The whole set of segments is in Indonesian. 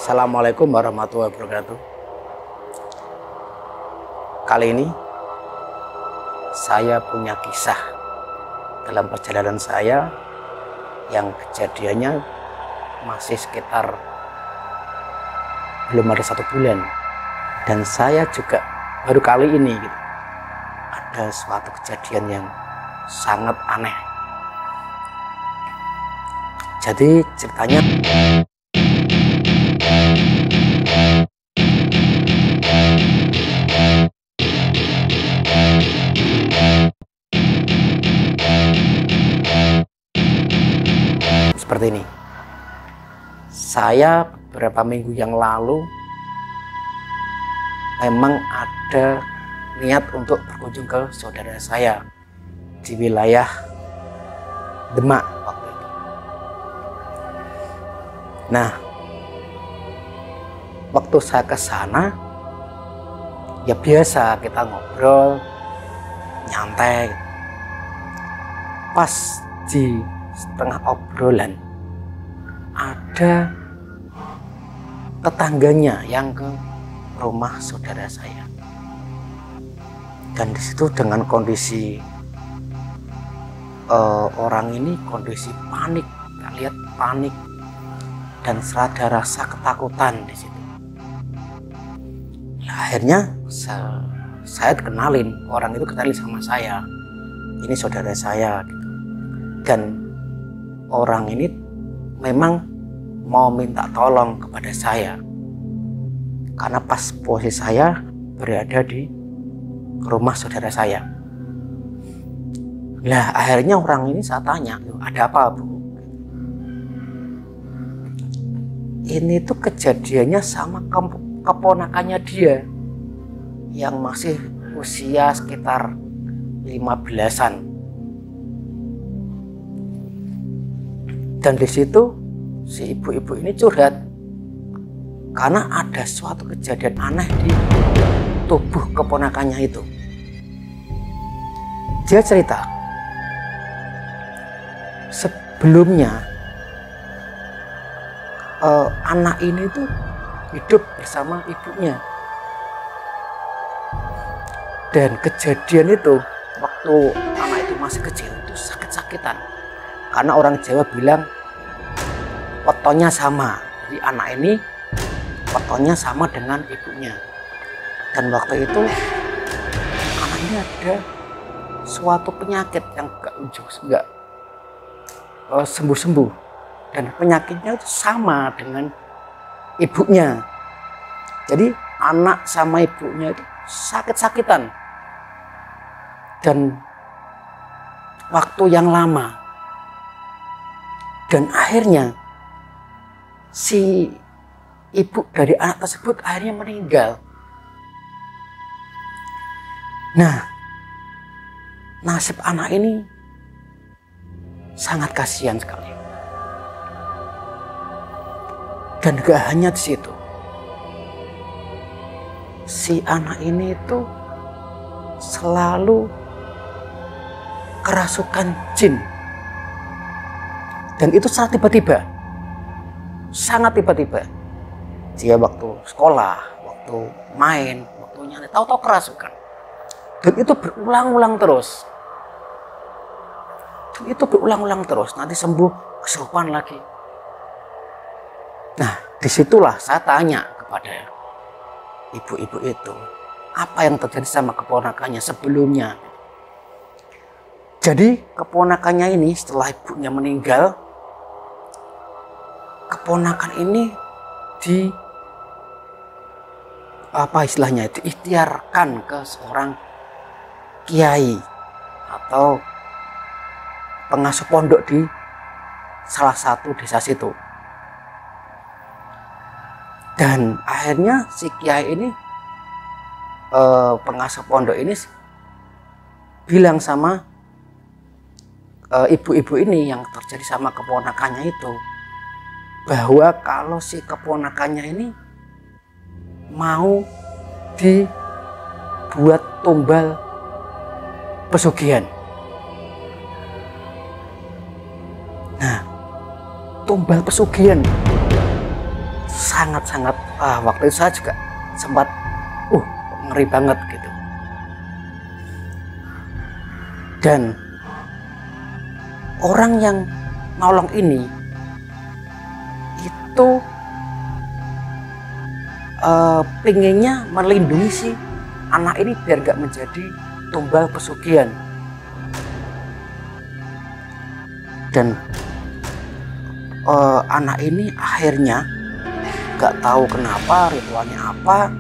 Assalamualaikum warahmatullahi wabarakatuh. Kali ini saya punya kisah dalam perjalanan saya yang kejadiannya masih sekitar belum ada 1 bulan, dan saya juga baru kali ini ada suatu kejadian yang sangat aneh. Jadi ceritanya seperti ini. Saya beberapa minggu yang lalu memang ada niat untuk berkunjung ke saudara saya di wilayah Demak waktu itu. Nah, waktu saya ke sana ya biasa kita ngobrol nyantai. Pas di setengah obrolan ada tetangganya yang ke rumah saudara saya, dan disitu dengan kondisi orang ini kondisi panik, kita lihat panik dan serada rasa ketakutan di situ. Nah, akhirnya saya kenalin, orang itu kenalin sama saya, ini saudara saya gitu. Dan orang ini memang mau minta tolong kepada saya karena pas posisi saya berada di rumah saudara saya. Nah, akhirnya orang ini saya tanya, ada apa, Bu? Ini tuh kejadiannya sama keponakannya dia yang masih usia sekitar 15-an. Dan di situ si ibu-ibu ini curhat karena ada suatu kejadian aneh di tubuh keponakannya itu. Dia cerita sebelumnya anak ini tuh hidup bersama ibunya, dan kejadian itu waktu anak itu masih kecil itu sakit-sakitan. Karena orang Jawa bilang wetonnya sama, jadi anak ini wetonnya sama dengan ibunya. Dan waktu itu anak ini ada suatu penyakit yang enggak sembuh-sembuh, dan penyakitnya itu sama dengan ibunya. Jadi anak sama ibunya itu sakit-sakitan, dan waktu yang lama. Dan akhirnya si ibu dari anak tersebut akhirnya meninggal. Nah, nasib anak ini sangat kasihan sekali. Dan gak hanya di situ, si anak ini itu selalu kerasukan jin. Dan itu sangat tiba-tiba, sangat tiba-tiba. Dia waktu sekolah, waktu main, waktu nyanyi, tahu-tahu kerasukan. Dan itu berulang-ulang terus. Dan itu berulang-ulang terus. Nanti sembuh, kesurupan lagi. Nah, disitulah saya tanya kepada ibu-ibu itu, apa yang terjadi sama keponakannya sebelumnya. Jadi keponakannya ini setelah ibunya meninggal, keponakan ini diikhtiarkan ke seorang kiai atau pengasuh pondok di salah satu desa situ. Dan akhirnya si kiai ini, pengasuh pondok ini bilang sama ibu-ibu ini yang terjadi sama keponakannya itu, bahwa kalau si keponakannya ini mau dibuat tumbal pesugihan. Nah, tumbal pesugihan sangat-sangat waktu itu saya juga sempat ngeri banget gitu. Dan orang yang nolong ini itu pengennya melindungi si anak ini biar gak menjadi tumbal pesugihan. Dan anak ini akhirnya gak tahu kenapa, ritualnya apa,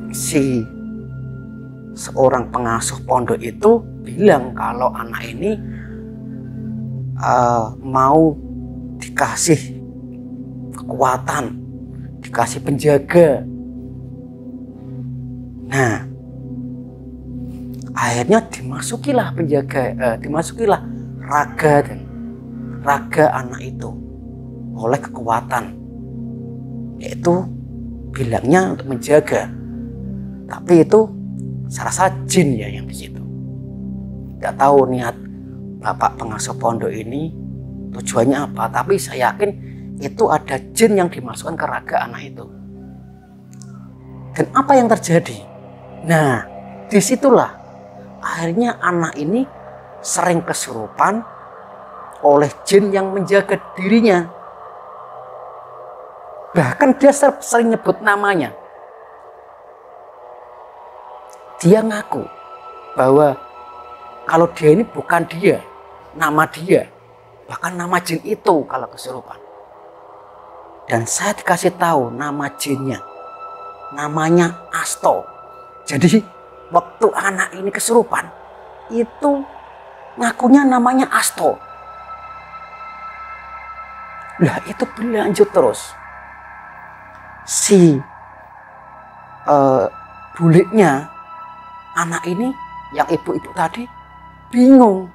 si seorang pengasuh pondok itu bilang kalau anak ini mau dikasih kekuatan, dikasih penjaga. Nah, akhirnya dimasukilah penjaga, dimasukilah raga anak itu oleh kekuatan, yaitu bilangnya untuk menjaga, tapi itu saya rasa jin ya yang di situ. Tidak tahu niat bapak pengasuh pondok ini tujuannya apa, tapi saya yakin itu ada jin yang dimasukkan ke raga anak itu. Dan apa yang terjadi? Nah, disitulah akhirnya anak ini sering kesurupan oleh jin yang menjaga dirinya. Bahkan dia sering nyebut namanya. Dia ngaku bahwa kalau dia ini bukan dia, nama dia, bahkan nama jin itu kalau kesurupan. Dan saya dikasih tahu nama jinnya, namanya Asto. Jadi waktu anak ini kesurupan, itu ngakunya namanya Asto. Lah itu berlanjut terus. Si buliknya anak ini yang ibu-ibu tadi bingung.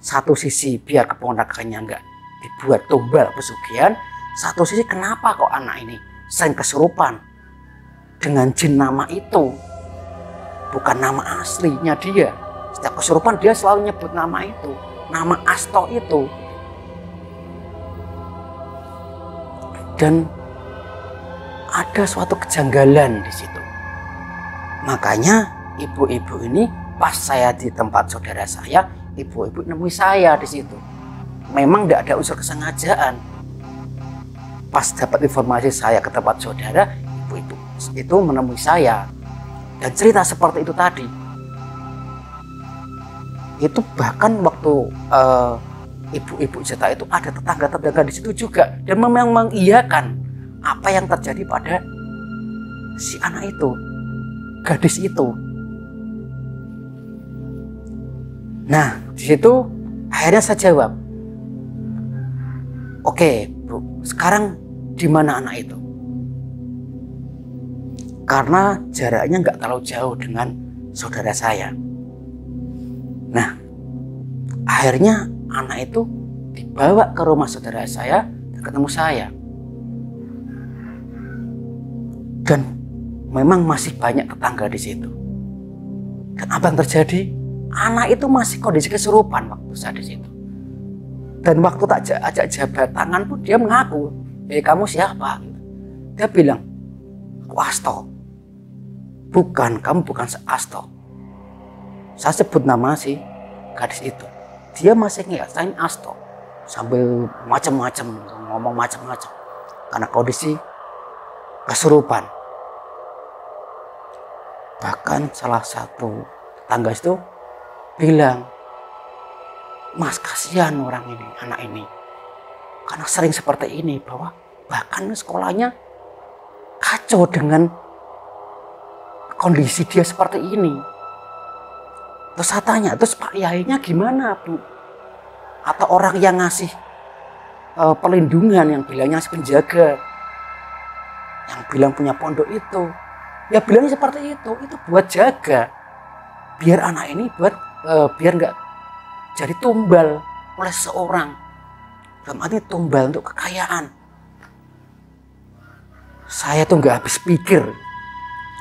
Satu sisi biar keponakannya enggak dibuat tumbal pesugihan, satu sisi kenapa kok anak ini sering kesurupan dengan jin nama itu, bukan nama aslinya dia. Setiap kesurupan dia selalu nyebut nama itu, nama Asto itu. Dan ada suatu kejanggalan di situ. Makanya ibu-ibu ini pas saya di tempat saudara saya, ibu-ibu nemui saya di situ. Memang tidak ada unsur kesengajaan. Pas dapat informasi saya ke tempat saudara, ibu-ibu itu menemui saya dan cerita seperti itu tadi. Itu bahkan waktu ibu-ibu cerita itu ada tetangga-tetangga di situ juga dan memang mengiyakan apa yang terjadi pada si anak itu, gadis itu. Nah, di situ akhirnya saya jawab, "Oke, Bu, sekarang di mana anak itu?" Karena jaraknya nggak terlalu jauh dengan saudara saya. Nah, akhirnya anak itu dibawa ke rumah saudara saya dan ketemu saya. Dan memang masih banyak tetangga di situ. Dan apa yang terjadi? Anak itu masih kondisi kesurupan waktu saya di situ. Dan waktu tak ajak jabat tangan pun dia mengaku, kamu siapa? Dia bilang, aku Asto. Bukan, kamu bukan Asto. Saya sebut nama si gadis itu. Dia masih ngiyasain Asto. Sambil macam-macam, ngomong macam-macam. Karena kondisi kesurupan. Bahkan salah satu tetangga itu bilang, "Mas, kasihan orang ini, anak ini. Karena sering seperti ini, bahwa bahkan sekolahnya kacau dengan kondisi dia seperti ini." Terus saya tanya, "Terus Pak Yainya gimana, Bu? Atau orang yang ngasih perlindungan, yang bilangnya penjaga, yang bilang punya pondok itu?" Ya bilangnya seperti itu buat jaga. Biar anak ini biar nggak jadi tumbal oleh seorang. Dalam arti tumbal untuk kekayaan. Saya tuh nggak habis pikir.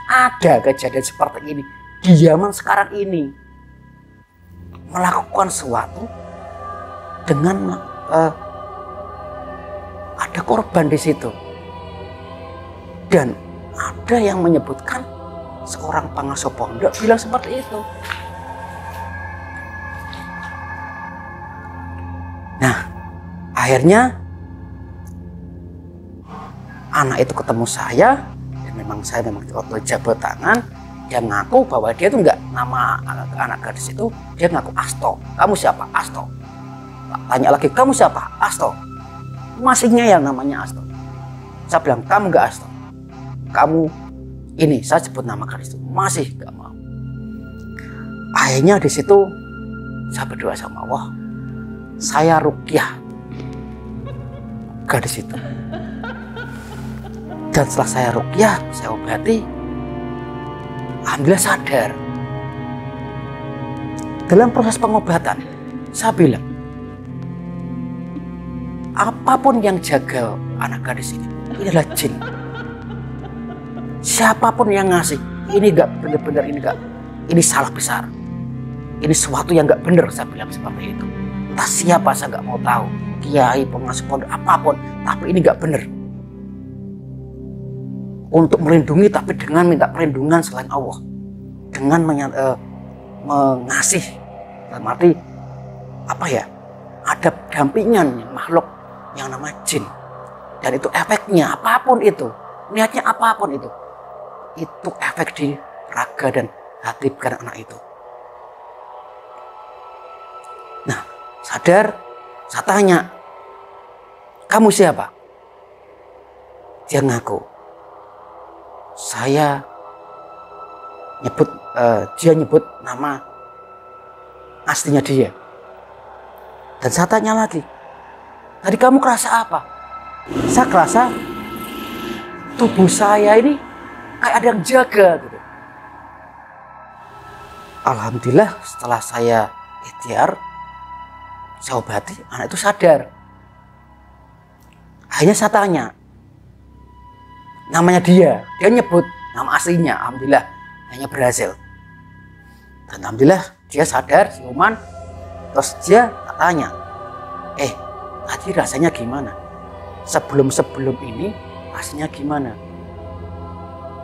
Ada kejadian seperti ini di zaman sekarang ini. Melakukan sesuatu dengan ada ada korban di situ. Dan ada yang menyebutkan seorang pangasuh pondok bilang seperti itu. Nah, akhirnya anak itu ketemu saya, dan memang saya waktu jabat tangan, dia ngaku bahwa dia itu enggak, nama anak gadis itu dia ngaku Asto. Kamu siapa? Asto. Tanya lagi, kamu siapa? Asto. Masihnya yang namanya Asto. Saya bilang, kamu enggak Asto. Kamu ini, saya sebut nama gadis itu, masih enggak mau. Akhirnya di situ saya berdoa sama Allah, saya ruqyah gadis itu. Dan setelah saya ruqyah, saya obati, alhamdulillah sadar. Dalam proses pengobatan, saya bilang, apapun yang jaga anak gadis ini adalah jin. Siapapun yang ngasih, ini gak benar-benar, ini salah besar. Ini sesuatu yang gak benar, saya bilang seperti itu. Entah siapa, saya gak mau tahu. Kiai, pengasuh pondok, apapun, tapi ini gak benar. Untuk melindungi, tapi dengan minta perlindungan selain Allah, dengan mengasih, dalam arti apa ya, ada dampingan makhluk yang nama jin, dan itu efeknya apapun itu, niatnya apapun itu efek di raga dan hati pikiran anak itu. Nah, sadar, saya tanya, kamu siapa? Dia ngaku, saya nyebut, dia nyebut nama aslinya dia. Dan saya tanya lagi, tadi kamu kerasa apa? Saya kerasa tubuh saya ini kayak ada yang jaga gitu. Alhamdulillah setelah saya ikhtiar, saya obati, anak itu sadar. Akhirnya saya tanya, namanya dia nyebut nama aslinya, alhamdulillah hanya berhasil. Dan alhamdulillah dia sadar, siuman. Terus dia tanya, tadi rasanya gimana? Sebelum ini rasanya gimana?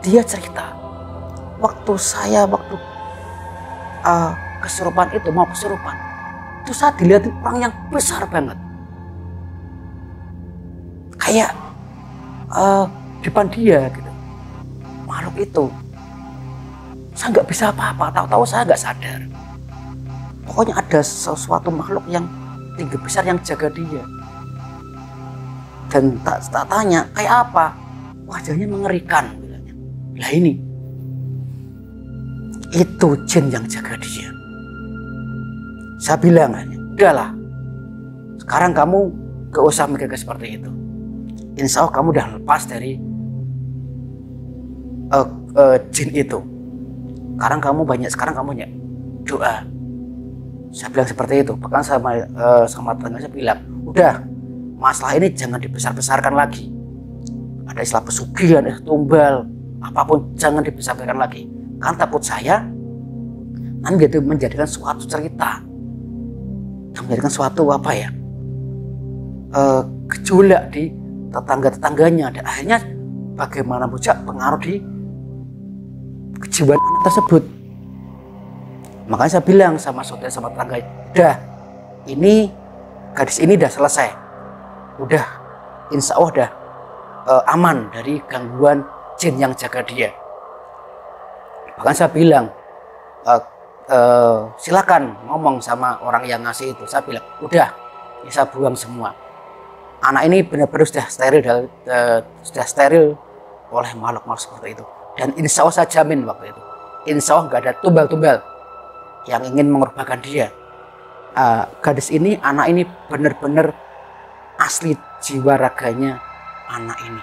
Dia cerita, waktu kesurupan itu, mau kesurupan, itu saya dilihat orang yang besar banget. Kayak depan dia gitu. Makhluk itu. Saya nggak bisa apa-apa, tahu-tahu saya nggak sadar. Pokoknya ada sesuatu makhluk yang tinggi besar yang jaga dia. Dan tak tanya, kayak apa? Wajahnya mengerikan. Lah ini, itu jin yang jaga dia. Saya bilang, udahlah, sekarang kamu gak usah mikir seperti itu. Insya Allah kamu udah lepas dari jin itu. Sekarang kamu banyak doa. Saya bilang seperti itu. Bahkan sama tetangga saya bilang, udah, masalah ini jangan dibesar-besarkan lagi. Ada istilah pesugihan, tumbal, apapun jangan dibesar-besarkan lagi. Kan takut saya nanti itu menjadikan suatu cerita, menjadikan suatu gejolak di tetangga-tetangganya. Dan akhirnya bagaimana bocah pengaruh di kejiwaan anak tersebut. Makanya saya bilang sama saudara, sama tetangga, udah, ini gadis ini udah selesai, udah, insya Allah udah aman dari gangguan jin yang jaga dia. Bahkan saya bilang, silakan ngomong sama orang yang ngasih itu. Saya bilang, udah, bisa buang semua. Anak ini benar-benar sudah steril oleh makhluk-makhluk seperti itu. Dan insya Allah saya jamin waktu itu, insya Allah nggak ada tumbal-tumbal yang ingin mengorbankan dia. Gadis ini, anak ini benar-benar asli jiwa raganya anak ini.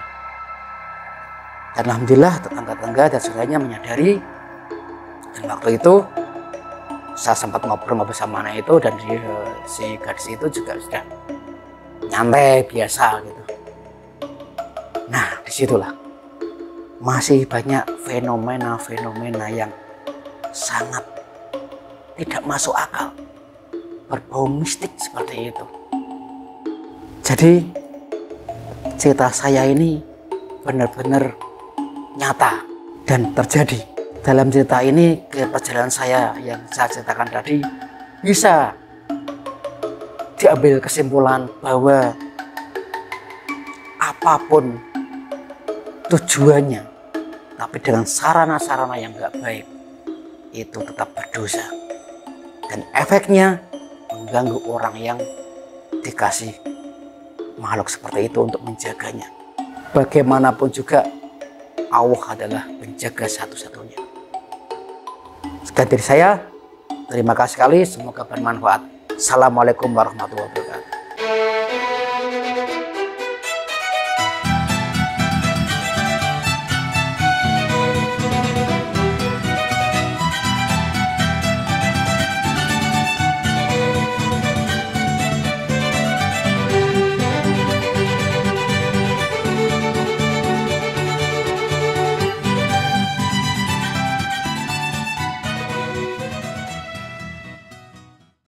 Dan alhamdulillah tetangga-tetangga dan saudaranya menyadari. Dan waktu itu saya sempat ngobrol-ngobrol sama anak itu, dan si gadis itu juga sudah nyantai biasa gitu. Nah, disitulah masih banyak fenomena-fenomena yang sangat tidak masuk akal, berbau mistik seperti itu. Jadi cerita saya ini benar-benar nyata dan terjadi. Dalam cerita ini, perjalanan saya yang saya ceritakan tadi bisa diambil kesimpulan bahwa apapun tujuannya, tapi dengan sarana-sarana yang gak baik, itu tetap berdosa. Dan efeknya mengganggu orang yang dikasih makhluk seperti itu untuk menjaganya. Bagaimanapun juga, Allah adalah penjaga satu-satunya. Sekian dari saya, terima kasih sekali, semoga bermanfaat. Assalamualaikum warahmatullahi wabarakatuh.